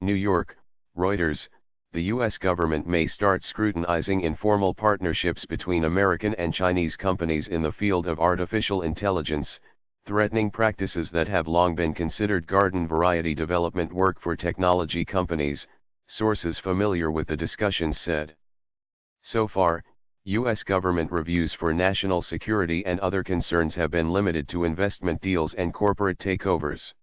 New York, Reuters, the U.S. government may start scrutinizing informal partnerships between American and Chinese companies in the field of artificial intelligence, threatening practices that have long been considered garden-variety development work for technology companies, sources familiar with the discussions said. So far, U.S. government reviews for national security and other concerns have been limited to investment deals and corporate takeovers.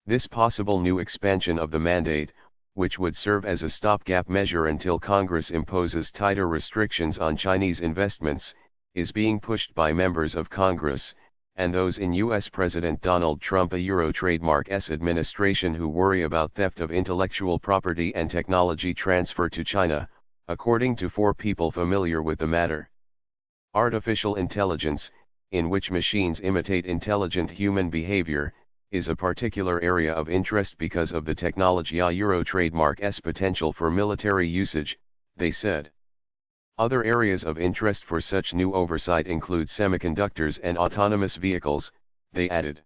This possible new expansion of the mandate, which would serve as a stopgap measure until Congress imposes tighter restrictions on Chinese investments, is being pushed by members of Congress, and those in U.S. President Donald Trump Trademark's administration who worry about theft of intellectual property and technology transfer to China, according to 4 people familiar with the matter. Artificial intelligence, in which machines imitate intelligent human behavior, is a particular area of interest because of the technology trademark's potential for military usage, they said. Other areas of interest for such new oversight include semiconductors and autonomous vehicles, they added.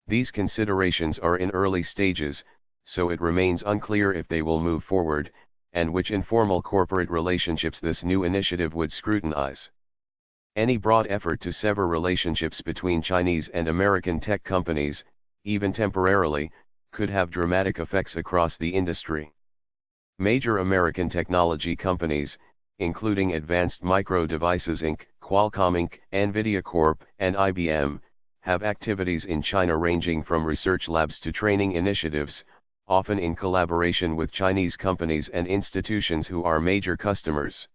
These considerations are in early stages, so it remains unclear if they will move forward, and which informal corporate relationships this new initiative would scrutinize. Any broad effort to sever relationships between Chinese and American tech companies, even temporarily, could have dramatic effects across the industry. Major American technology companies, including Advanced Micro Devices Inc., Qualcomm Inc., NVIDIA Corp., and IBM, have activities in China ranging from research labs to training initiatives, often in collaboration with Chinese companies and institutions who are major customers.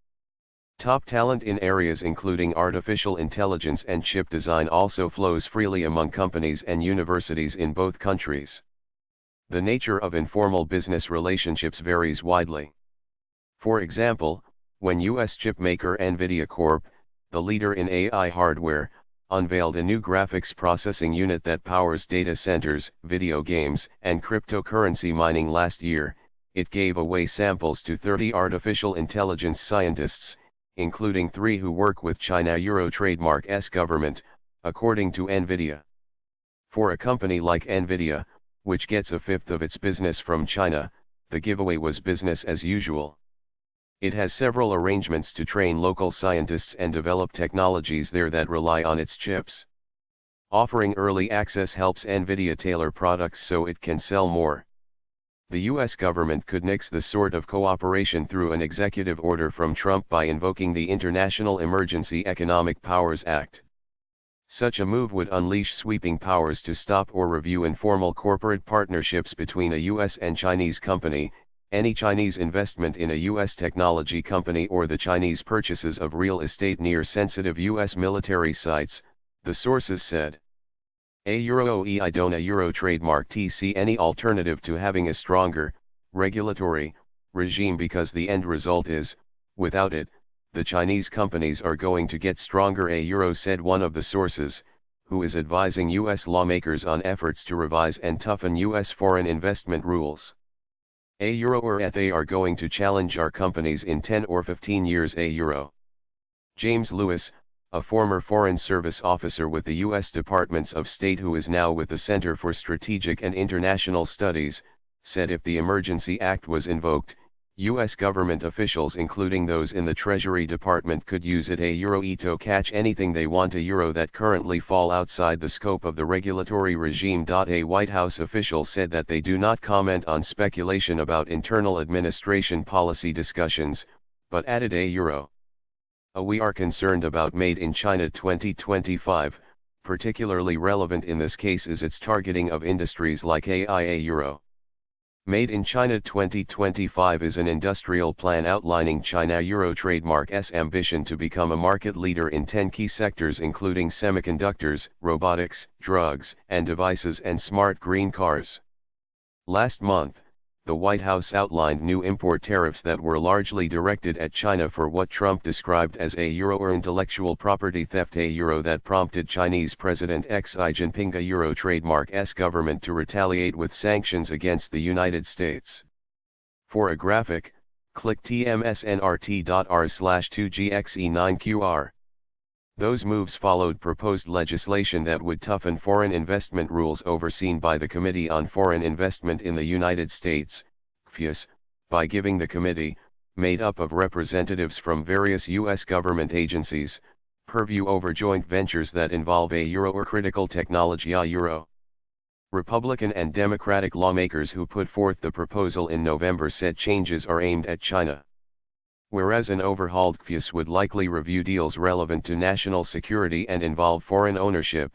Top talent in areas including artificial intelligence and chip design also flows freely among companies and universities in both countries. The nature of informal business relationships varies widely. For example, when U.S. chipmaker NVIDIA Corp., the leader in AI hardware, unveiled a new graphics processing unit that powers data centers, video games, and cryptocurrency mining last year, it gave away samples to 30 artificial intelligence scientists, including 3 who work with China Trademark's government, according to NVIDIA. For a company like NVIDIA, which gets a fifth of its business from China, the giveaway was business as usual. It has several arrangements to train local scientists and develop technologies there that rely on its chips. Offering early access helps NVIDIA tailor products so it can sell more. The U.S. government could nix this sort of cooperation through an executive order from Trump by invoking the International Emergency Economic Powers Act. Such a move would unleash sweeping powers to stop or review informal corporate partnerships between a U.S. and Chinese company, any Chinese investment in a U.S. technology company or the Chinese purchases of real estate near sensitive U.S. military sites, the sources said. I don't trademark see any alternative to having a stronger, regulatory, regime because the end result is, without it, the Chinese companies are going to get stronger said one of the sources, who is advising U.S. lawmakers on efforts to revise and toughen U.S. foreign investment rules. They are going to challenge our companies in 10 or 15 years. James Lewis, a former Foreign Service officer with the U.S. Departments of State who is now with the Center for Strategic and International Studies, said if the Emergency Act was invoked, U.S. government officials including those in the Treasury Department could use it to catch anything they want that currently fall outside the scope of the regulatory regime. A White House official said that they do not comment on speculation about internal administration policy discussions, but added we are concerned about Made in China 2025, particularly relevant in this case is its targeting of industries like AI. Made in China 2025 is an industrial plan outlining China Trademark's ambition to become a market leader in 10 key sectors including semiconductors, robotics, drugs and devices and smart green cars. Last month, the White House outlined new import tariffs that were largely directed at China for what Trump described as or intellectual property theft that prompted Chinese President Xi Jinping Trademark's government to retaliate with sanctions against the United States. For a graphic, click tmsnrt.r/2gxe9qr. Those moves followed proposed legislation that would toughen foreign investment rules overseen by the Committee on Foreign Investment in the United States, CFIUS, by giving the committee, made up of representatives from various U.S. government agencies, purview over joint ventures that involve a euro or critical technology a euro. Republican and Democratic lawmakers who put forth the proposal in November said changes are aimed at China. Whereas an overhauled CFIUS would likely review deals relevant to national security and involve foreign ownership,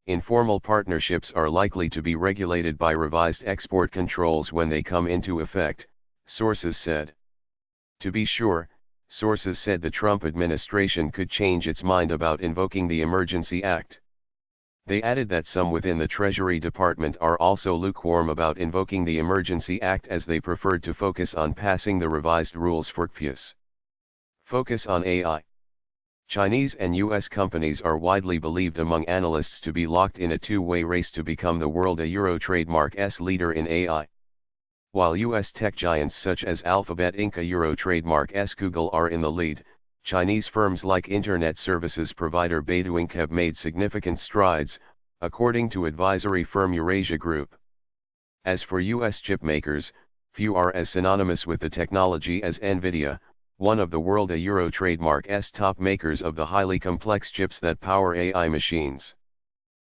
informal partnerships are likely to be regulated by revised export controls when they come into effect, sources said. To be sure, sources said the Trump administration could change its mind about invoking the Emergency Act. They added that some within the Treasury Department are also lukewarm about invoking the Emergency Act, as they preferred to focus on passing the revised rules for CFIUS. Focus on AI. Chinese and U.S. companies are widely believed among analysts to be locked in a two-way race to become the world a Euro trademark S leader in AI. While U.S. tech giants such as Alphabet Inc. a Euro trademark S Google are in the lead, Chinese firms like internet services provider Baidu Inc. have made significant strides, according to advisory firm Eurasia Group. As for U.S. chip makers, few are as synonymous with the technology as NVIDIA, one of the world a Euro trademark S top makers of the highly complex chips that power AI machines.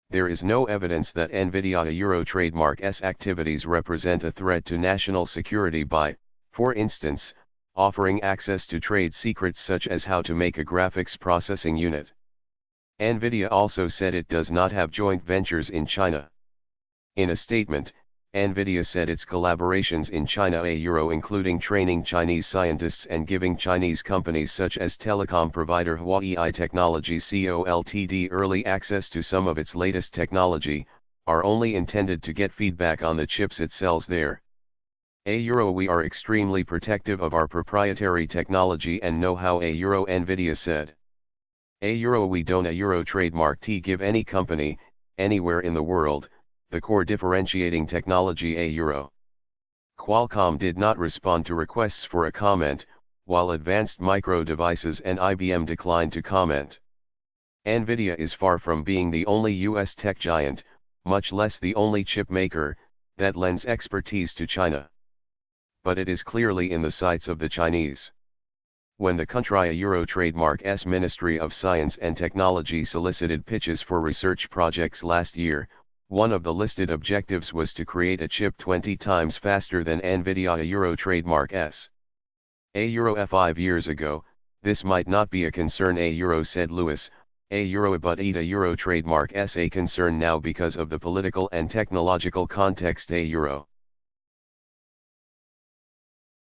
There is no evidence that NVIDIA a Euro trademark S activities represent a threat to national security by, for instance, offering access to trade secrets such as how to make a graphics processing unit. NVIDIA also said it does not have joint ventures in China. In a statement, NVIDIA said its collaborations in China a Euro including training Chinese scientists and giving Chinese companies such as telecom provider Huawei Technologies Co Ltd early access to some of its latest technology, are only intended to get feedback on the chips it sells there. A Euro we are extremely protective of our proprietary technology and know-how a Euro NVIDIA said. A Euro we don't a Euro trademark T give any company, anywhere in the world, the core differentiating technology a Euro. Qualcomm did not respond to requests for a comment, while Advanced Micro Devices and IBM declined to comment. NVIDIA is far from being the only US tech giant, much less the only chip maker, that lends expertise to China. But it is clearly in the sights of the Chinese. When the country a Euro trademark S Ministry of Science and Technology solicited pitches for research projects last year, one of the listed objectives was to create a chip 20 times faster than NVIDIA a Euro trademark S. A Euro 5 years ago, this might not be a concern a Euro said Lewis, a Euro but a Euro trademark S a concern now because of the political and technological context a Euro.